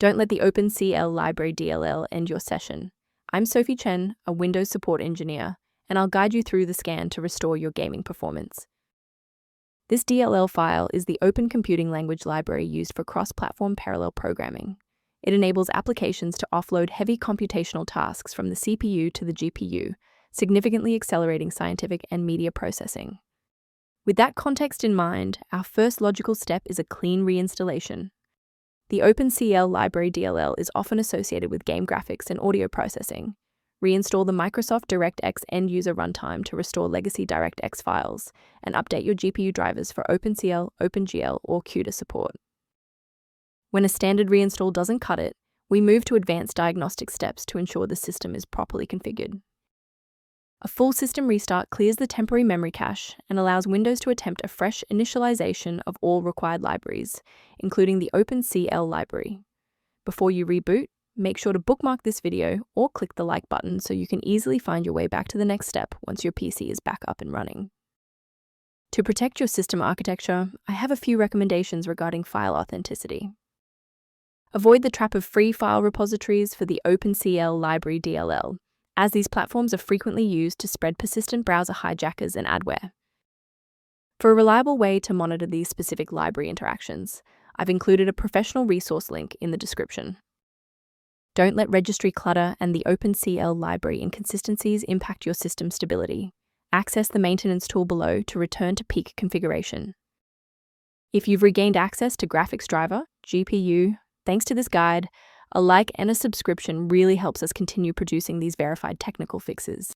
Don't let the Opencl library DLL end your session. I'm Sophie Chen, a Windows support engineer, and I'll guide you through the scan to restore your gaming performance. This DLL file is the Open Computing Language library used for cross-platform parallel programming. It enables applications to offload heavy computational tasks from the CPU to the GPU, significantly accelerating scientific and media processing. With that context in mind, our first logical step is a clean reinstallation. The Opencl library DLL is often associated with game graphics and audio processing. Reinstall the Microsoft DirectX end-user runtime to restore legacy DirectX files, and update your GPU drivers for Opencl, Opengl, or CUDA support. When a standard reinstall doesn't cut it, we move to advanced diagnostic steps to ensure the system is properly configured. A full system restart clears the temporary memory cache and allows Windows to attempt a fresh initialization of all required libraries, including the Opencl library. Before you reboot, make sure to bookmark this video or click the like button so you can easily find your way back to the next step once your PC is back up and running. To protect your system architecture, I have a few recommendations regarding file authenticity. Avoid the trap of free file repositories for the Opencl library DLL, as these platforms are frequently used to spread persistent browser hijackers and adware. For a reliable way to monitor these specific library interactions, I've included a professional resource link in the description. Don't let registry clutter and the Opencl library inconsistencies impact your system stability. Access the maintenance tool below to return to peak configuration. If you've regained access to graphics driver, GPU, thanks to this guide, a like and a subscription really helps us continue producing these verified technical fixes.